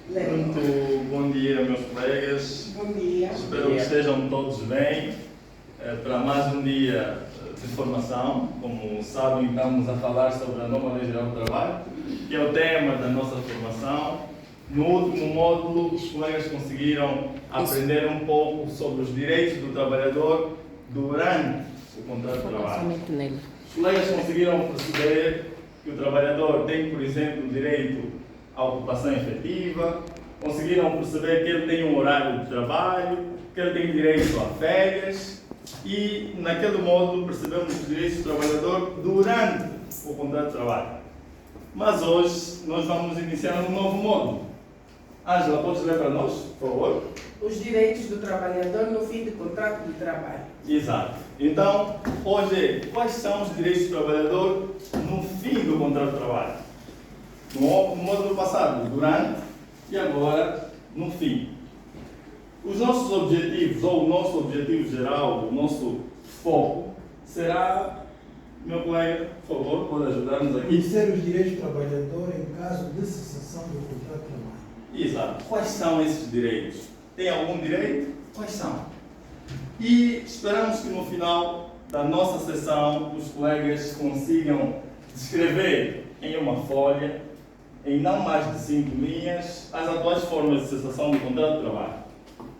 Muito bom dia, meus colegas. Bom dia. Espero que estejam todos bem para mais um dia de formação. Como sabem, estamos a falar sobre a nova Lei Geral do Trabalho, que é o tema da nossa formação. No último módulo, os colegas conseguiram aprender um pouco sobre os direitos do trabalhador durante o contrato de trabalho. Os colegas conseguiram perceber que o trabalhador tem, por exemplo, o direito à ocupação efetiva, conseguiram perceber que ele tem um horário de trabalho, que ele tem direito a férias e, naquele módulo, percebemos os direitos do trabalhador durante o contrato de trabalho. Mas hoje nós vamos iniciar um novo módulo. Ângela, podes ler para nós, por favor? Os direitos do trabalhador no fim do contrato de trabalho. Exato. Então, hoje, quais são os direitos do trabalhador no fim do contrato de trabalho? No módulo passado, durante, e agora, no fim. Os nossos objetivos, ou o nosso objetivo geral, o nosso foco, será, meu colega, por favor, pode ajudar-nos aqui? Conhecer os direitos do trabalhador em caso de cessação do contrato de trabalho. Exato. Quais são esses direitos? Tem algum direito? Quais são? E esperamos que no final da nossa sessão os colegas consigam descrever em uma folha, em não mais de 5 linhas, as atuais formas de cessação do contrato de trabalho.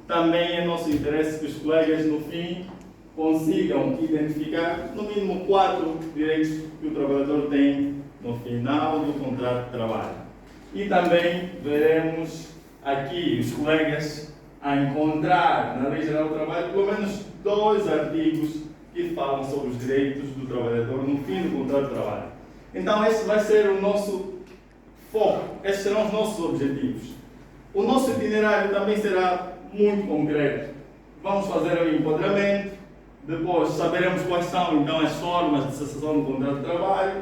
Também é nosso interesse que os colegas no fim consigam identificar no mínimo 4 direitos que o trabalhador tem no final do contrato de trabalho. E também veremos aqui os colegas a encontrar na Lei Geral do Trabalho pelo menos 2 artigos que falam sobre os direitos do trabalhador no fim do contrato de trabalho. Então este vai ser o nosso foco, estes serão os nossos objetivos. O nosso itinerário também será muito concreto. Vamos fazer o enquadramento, depois saberemos quais são então as formas de cessação do contrato de trabalho,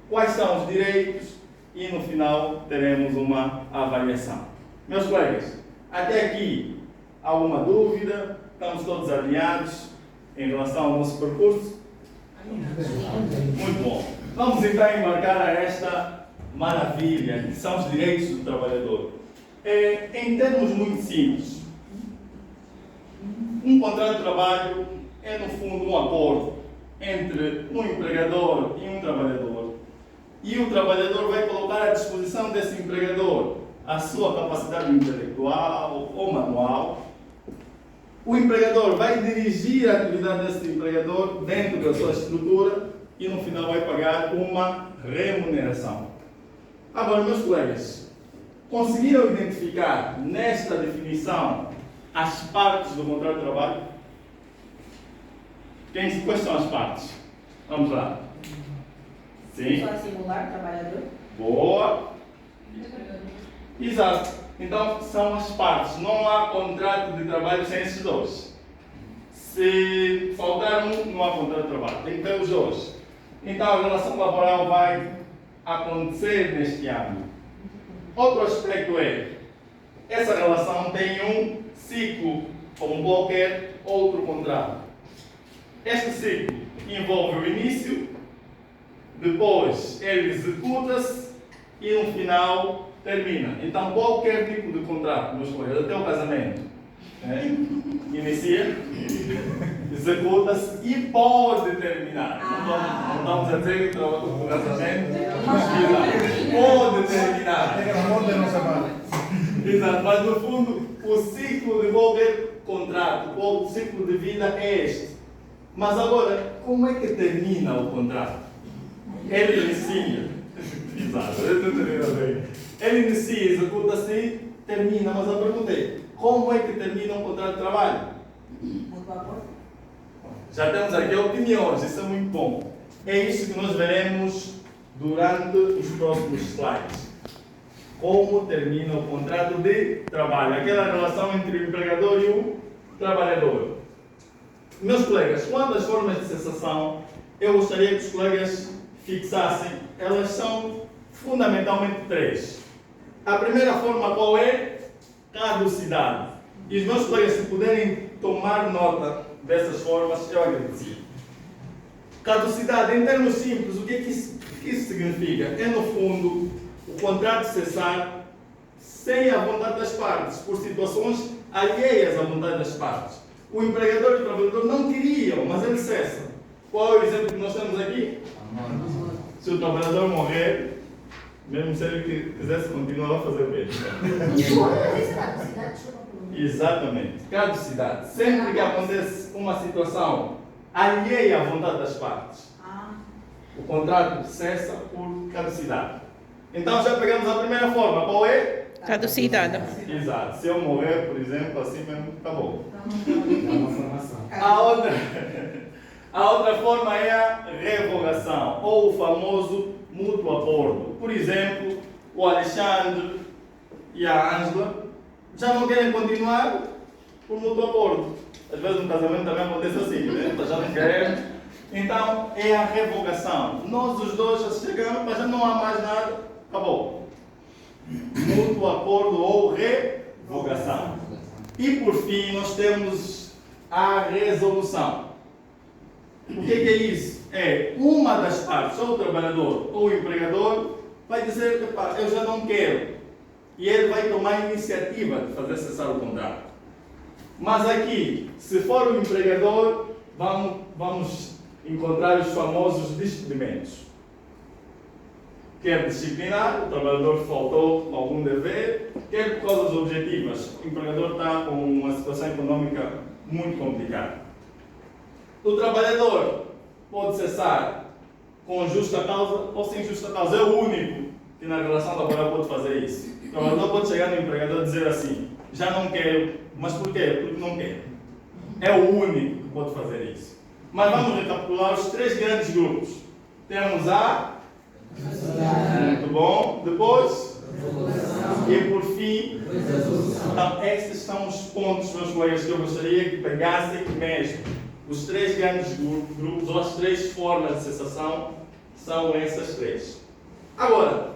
quais são os direitos, e no final teremos uma avaliação. Meus colegas, até aqui alguma dúvida? Estamos todos alinhados em relação ao nosso percurso? Muito bom. Vamos então embarcar a esta maravilha, que são os direitos do trabalhador. Em termos muito simples, um contrato de trabalho é no fundo um acordo entre um empregador e um trabalhador. E o trabalhador vai colocar à disposição desse empregador a sua capacidade intelectual ou manual. O empregador vai dirigir a atividade desse empregador dentro da sua estrutura e no final vai pagar uma remuneração. Agora, meus colegas, conseguiram identificar nesta definição as partes do contrato de trabalho? Quais são as partes? Vamos lá. Sim. Só singular, trabalhador? Boa. Exato. Então, são as partes. Não há contrato de trabalho sem esses dois. Se faltar um, não há contrato de trabalho. Tem que ter os dois. Então, a relação laboral vai acontecer neste âmbito. Outro aspecto é, essa relação tem um ciclo, como qualquer outro contrato. Este ciclo envolve o início, depois ele executa-se e no final termina. Então qualquer tipo de contrato, meus colegas, até o casamento, inicia, executa-se e pode terminar. Não estamos a dizer que o casamento pode terminar. É a amor da nossa parte. Exato, mas no fundo o ciclo de qualquer contrato, o ciclo de vida é este. Mas agora, como é que termina o contrato? Ele inicia. Exato, ele inicia, executa-se e termina. Mas a pergunta é, como é que termina um contrato de trabalho? Já temos aqui opiniões, isso é muito bom. É isso que nós veremos durante os próximos slides. Como termina o contrato de trabalho, aquela relação entre o empregador e o trabalhador. Meus colegas, quanto às formas de cessação, eu gostaria que os colegas fixassem, elas são fundamentalmente 3. A primeira forma qual é? Caducidade. E os meus colegas, se puderem tomar nota dessas formas, eu agradecia. Caducidade, em termos simples, o que é que isso significa? É, no fundo, o contrato cessar sem a vontade das partes, por situações alheias à vontade das partes. O empregador e o trabalhador não queriam, mas ele cessa. Qual é o exemplo que nós temos aqui? Se o trabalhador morrer, mesmo se ele quisesse continuar a fazer o mesmo. Exatamente. Caducidade. Sempre que acontece uma situação alheia à vontade das partes, o contrato cessa por caducidade. Então já pegamos a primeira forma. Qual é? Caducidade. Exato. Se eu morrer, por exemplo, assim mesmo, acabou. É uma formação. A outra forma é a revogação, ou o famoso mútuo acordo. Por exemplo, o Alexandre e a Ângela já não querem continuar por mútuo acordo. Às vezes no casamento também acontece assim, né? Já não queremos. Então é a revogação. Nós os dois já chegamos, mas já não há mais nada, acabou. Mútuo acordo ou revogação. E por fim nós temos a resolução. O que é isso? É uma das partes, ou o trabalhador ou o empregador, vai dizer que eu já não quero. E ele vai tomar a iniciativa de fazer cessar o contrato. Mas aqui, se for o empregador, vamos encontrar os famosos despedimentos. Quer disciplinar, o trabalhador faltou algum dever, quer por causas objetivas, o empregador está com uma situação econômica muito complicada. O trabalhador pode cessar com justa causa ou sem justa causa. É o único que na relação laboral pode fazer isso. O trabalhador pode chegar no empregador e dizer assim: já não quero. Mas por quê? Porque não quero. É o único que pode fazer isso. Mas vamos recapitular os três grandes grupos. Temos a... Muito bom. Depois... E por fim... Então, estes são os pontos, meus colegas, que eu gostaria que pegassem mesmo. Os três grandes grupos, ou as três formas de cessação, são essas três. Agora,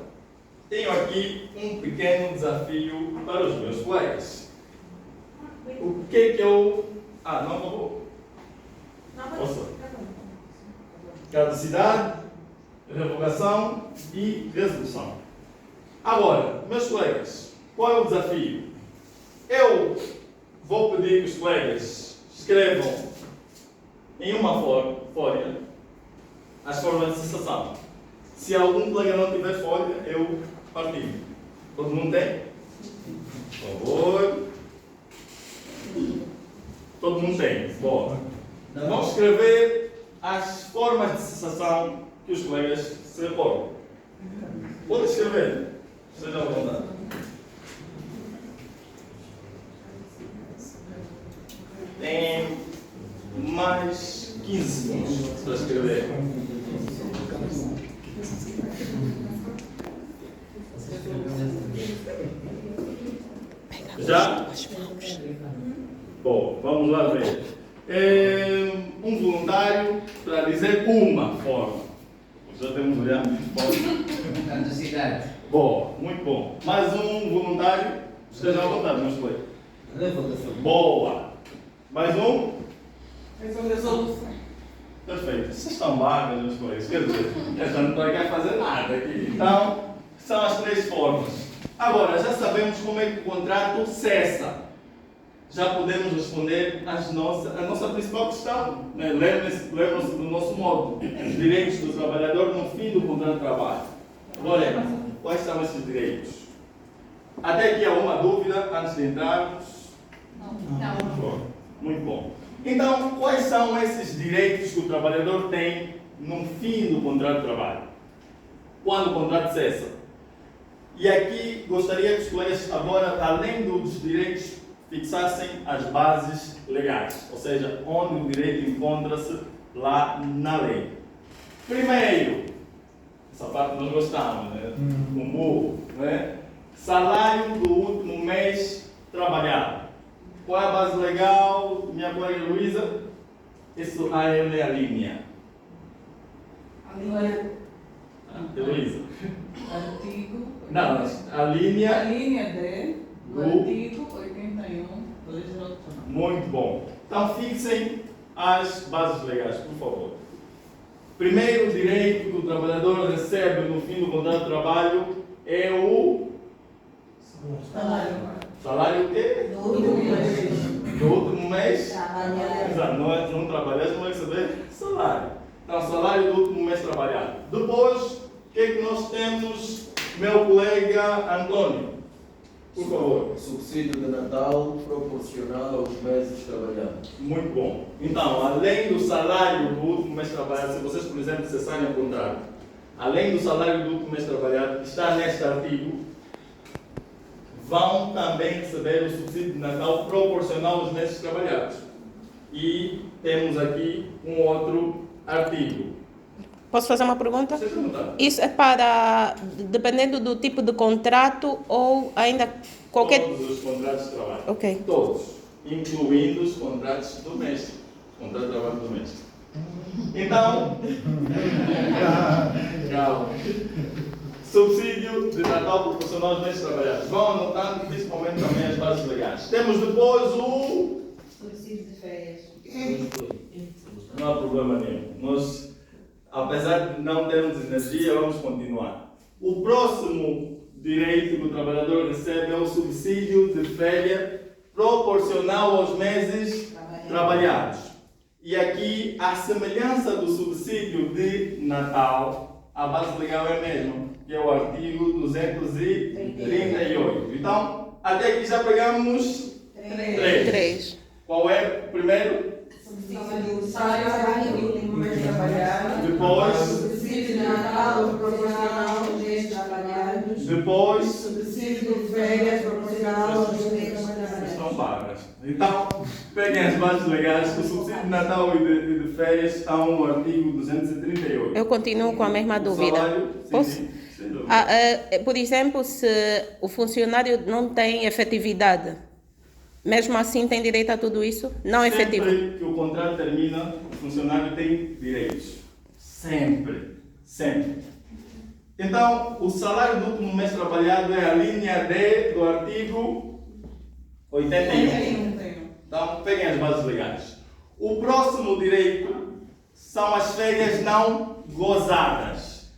tenho aqui um pequeno desafio para os meus colegas. O que é que eu... não acabou? Ouça. Caducidade, revogação e resolução. Agora, meus colegas, qual é o desafio? Eu vou pedir que os colegas escrevam em uma folha as formas de cessação. Se algum colega não tiver folha, eu partilho. Todo mundo tem? Por favor. Todo mundo tem. Boa. Vamos escrever as formas de cessação que os colegas se recordam. Podem escrever. Seja à vontade. Tem mais 15 segundos para escrever. Já? Bom, vamos lá ver. Um voluntário para dizer uma forma. Já temos olhado. Caducidade. Bom, muito bom. Mais um voluntário. Esteja à vontade, meus colegas. Revogação. Boa. Mais um. Resolução. Perfeito. Vocês estão vagas, meus colegas. Quer dizer, essa não vai fazer nada aqui. Então, são as três formas. Agora, já sabemos como é que o contrato cessa. Já podemos responder a nossa principal questão. Né? Lembrem-se do nosso modo. Os direitos do trabalhador no fim do contrato de trabalho. Agora, quais são esses direitos? Até aqui há uma dúvida antes de entrarmos? Não. Muito bom. Então, quais são esses direitos que o trabalhador tem no fim do contrato de trabalho? Quando o contrato cessa? E aqui gostaria que os colegas agora, além dos direitos, fixassem as bases legais, ou seja, onde o direito encontra-se lá na lei. Primeiro, essa parte nós gostamos, né? Um burro, né? Salário do último mês trabalhado. Qual é a base legal, minha colega Luísa? Isso aí é a linha. A linha. Luísa. Artigo. Não, a A linha. linha D do Do- artigo 81 do Legislativo. Muito bom. Então fixem as bases legais, por favor. Primeiro direito que o trabalhador recebe no fim do contrato de trabalho é o Salário o quê? Do último mês. Do último mês? Trabalhado. Exato, não trabalhar, não vai receber salário. Então, salário do último mês trabalhado. Depois, o que é que nós temos, meu colega Antônio? Por favor. Subsídio de Natal proporcional aos meses trabalhados. Muito bom. Então, além do salário do último mês trabalhado, se vocês, por exemplo, cessarem o contrato, além do salário do último mês trabalhado, que está neste artigo, vão também receber o subsídio de Natal proporcional aos meses trabalhados. E temos aqui um outro artigo. Posso fazer uma pergunta? Seja à vontade. Isso é para, dependendo do tipo de contrato ou ainda qualquer... Todos os contratos de trabalho. Ok. Todos, incluindo os contratos domésticos. Contrato de trabalho doméstico. Então, calma. Subsídio de Natal proporcional aos meses trabalhados. Vão anotando, principalmente também as bases legais. Temos depois o... Subsídio de férias. Não há problema nenhum. Nós, apesar de não termos energia, vamos continuar. O próximo direito que o trabalhador recebe é o subsídio de férias proporcional aos meses trabalhados. E aqui, a semelhança do subsídio de Natal, a base legal é a mesma, que é o artigo 238. Então, até aqui já pegamos 3. Qual é o primeiro? Salário do último mês trabalhado. Depois, Subsídio de Natal proporcional aos meses trabalhados. depois, Subsídio de férias proporcional aos meses trabalhados. estão pagas. Então, peguem as bases legais, que o subsídio de Natal e de férias estão no artigo 238. Eu continuo com a mesma O dúvida. salário, sim, Posso? sim, sem dúvida. Por exemplo, se o funcionário não tem efetividade, mesmo assim tem direito a tudo isso? Não efetivo. Sempre que o contrato termina, o funcionário tem direitos. Sempre. Sempre. Então, o salário do último mês trabalhado é a linha D do artigo 81. Então, peguem as bases legais. O próximo direito são as férias não gozadas.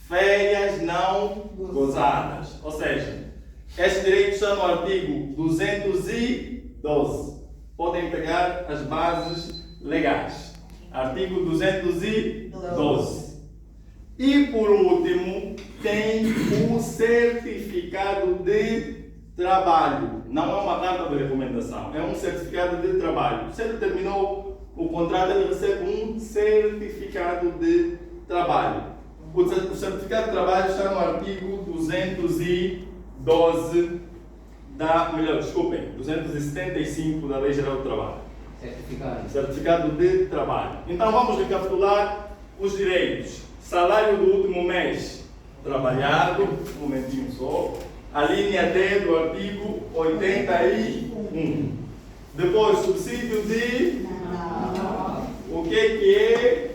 Férias não gozadas. Ou seja, este direito está no artigo 212. Podem pegar as bases legais. Artigo 212. E por último, tem o certificado de trabalho. Não é uma carta de recomendação, é um certificado de trabalho. Se ele terminou o contrato, ele recebe um certificado de trabalho. O certificado de trabalho está no artigo 212 275 da Lei Geral do Trabalho. Certificado de trabalho. Então vamos recapitular os direitos. Salário do último mês trabalhado, um momentinho só. A linha D do artigo 81. Depois, subsídio de... O que é?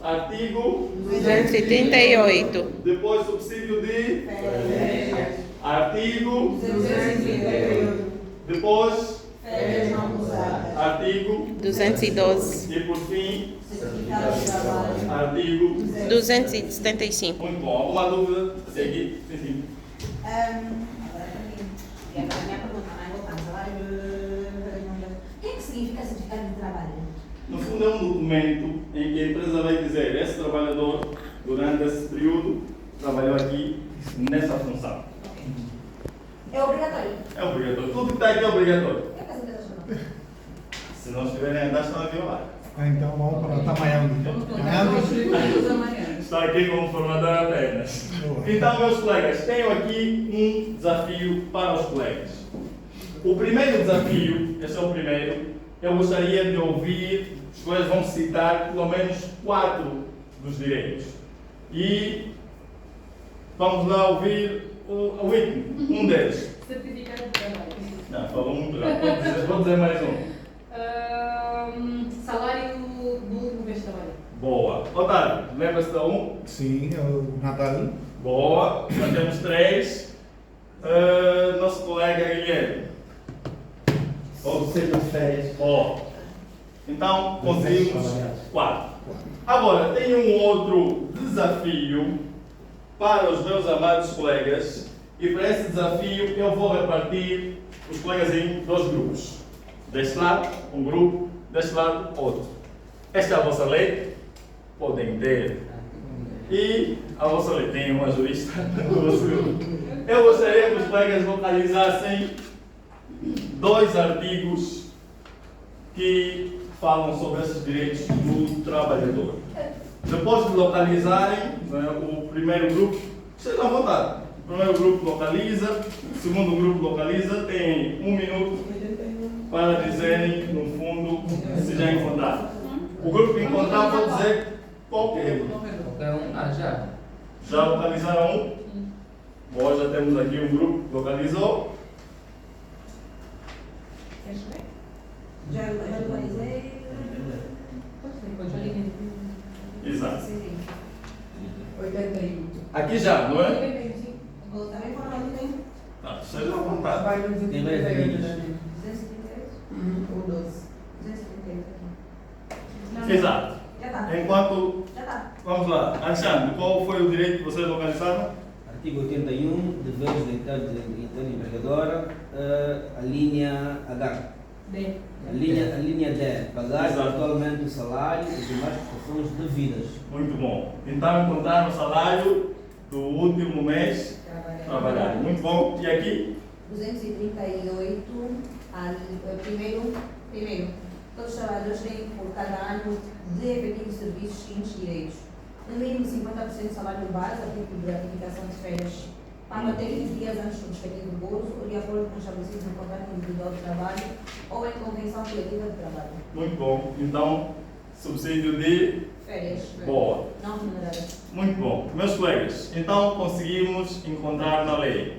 Artigo 238. Depois, subsídio de... Artigo... 238. Depois... Férias não gozadas. Artigo... 212. E por fim... Certificado de trabalho. Artigo... 275. Muito bom. Alguma dúvida? Seguir? Sim, sim. Agora para mim, e agora a minha pergunta, não é? Voltando, salário. O que é que significa certificado de trabalho? No fundo, é um documento em que a empresa vai dizer: esse trabalhador, durante esse período, trabalhou aqui nessa função. É obrigatório. É obrigatório. Tudo que está aqui é obrigatório. É que as empresas não. Se não estiverem a andar, estão a violar. Então vamos para Tamayang. Vamos contar os tributos amanhã. Está aqui como formador apenas. Então, meus colegas, tenho aqui um desafio para os colegas. O primeiro desafio, esse é o primeiro, eu gostaria de ouvir, os colegas vão citar pelo menos 4 dos direitos. E vamos lá ouvir o Whitney, um deles. Certificado de trabalho. Não, falou muito rápido. Vou dizer mais um. Salário do último mês de trabalho. Boa. Otávio, lembra-se da um? Sim, é o Natal. Boa. Já temos 3. Nosso colega Guilherme. Ou seja, férias. Ó. Então, conseguimos 4. Agora, tenho um outro desafio para os meus amados colegas, E para esse desafio eu vou repartir os colegas em dois grupos. Deste lado, um grupo, deste lado, outro. Esta é a vossa lei, podem ter. E a vossa lei tem uma jurista no vosso grupo. Eu gostaria que os colegas localizassem dois artigos que falam sobre esses direitos do trabalhador. Depois de localizarem, né, o primeiro grupo, estejam à vontade. O primeiro grupo localiza, o segundo grupo localiza, tem 1 minuto para dizerem, no fundo, se já encontraram. O grupo que encontrar pode dizer qualquer. Já. Já localizaram um? Bom, já temos aqui um grupo que localizou. Já localizei. Exato. 81. Aqui já, não é? Ou também para onde tem? Tá, seja à vontade. Vai nos Tem mais 238. linhas. 238? Ou 12. 238 aqui. Exato. Já está. Enquanto. Já está. Vamos lá. Alexandre, qual foi o direito que vocês localizaram? Artigo 81, deveres da empregadora, a linha H. D. A linha D, pagar Exato. atualmente o salário e demais prestações devidas. Muito bom. Então encontraram o salário do último mês trabalhado. Muito bom. E aqui? 238, primeiro, todos os trabalhadores têm por cada ano de efetivo de serviços os seguintes direitos. No mínimo 50% do salário base, a título de gratificação de férias, para até 15 dias antes do respectivo gozo, ou de acordo com o estabelecido no contrato individual de trabalho ou em convenção coletiva de trabalho. Muito bom. Então, subsídio de. Férias, Boa. não remuneradas. Muito bom. Meus colegas, então conseguimos encontrar na lei.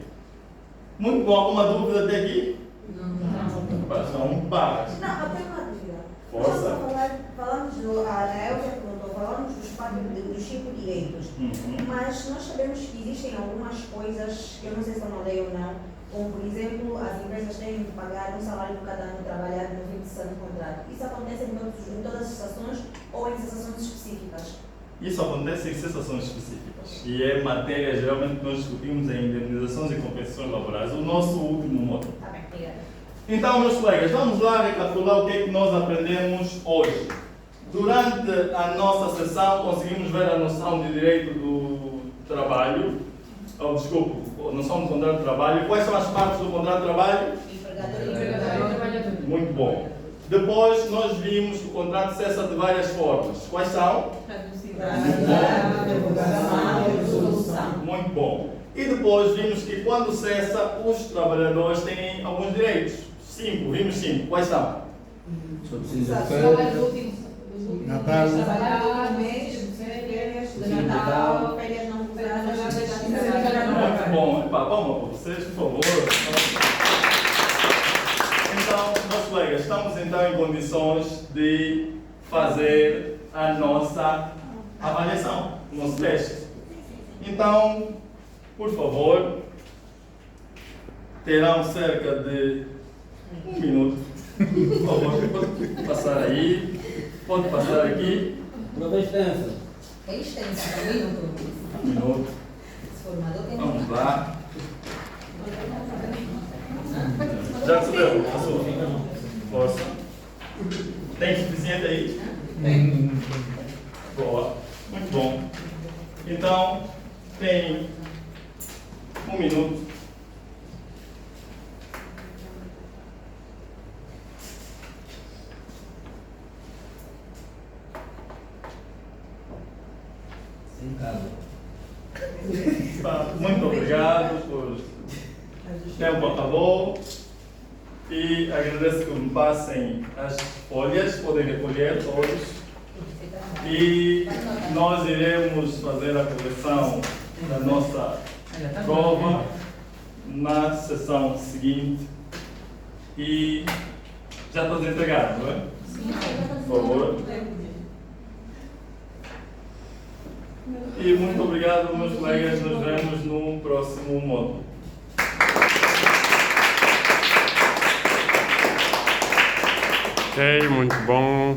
Muito bom. Alguma dúvida até aqui? São barras. Não, eu tenho uma dúvida. Força. Falamos a Elza perguntou, falamos dos 5 direitos, mas nós sabemos que existem algumas coisas que eu não sei se estão na lei ou não, como por exemplo, as empresas têm de pagar um salário por cada ano trabalhado no fim de semana do contrato. Isso acontece em todas as estações ou em cessações específicas? Isso acontece em cessações específicas e é matéria geralmente que nós discutimos em indemnizações e compensações laborais, o nosso último módulo. Está bem, obrigada. Então, meus colegas, vamos lá recapitular o que é que nós aprendemos hoje. Durante a nossa sessão, conseguimos ver a noção de direito do trabalho, a noção do contrato de trabalho. Quais são as partes do contrato de trabalho? Empregador. Muito bom. Depois, nós vimos que o contrato cessa de várias formas. Quais são? Muito bom. E depois vimos que quando cessa, os trabalhadores têm alguns direitos. 5, vimos 5. Quais são? Subsídio de Salário férias, do último. Natal. Trabalhar do mês, férias, de Natal, férias não Muito bom. Epá, palma para vocês, por favor. Então, meus colegas, estamos então em condições de fazer a nossa avaliação, o nosso teste. Então, por favor, terão cerca de 1 minuto. Por favor, pode passar aí, pode passar aqui. prova extensa. É extenso, também não estou. 1 minuto. Esse formador tem Vamos lá. Já recebeu a sua? Força. Tem suficiente aí? Tem. Boa. Muito bom. Então, tem 1 minuto. Sem casa. Muito obrigado por. O tempo acabou. E agradeço que me passem as folhas, podem recolher todos. E nós iremos fazer a correção da nossa prova na sessão seguinte. E já todos entregaram, não é? Por favor. E muito obrigado, meus colegas. Nos vemos no próximo módulo. Ok, muito bom.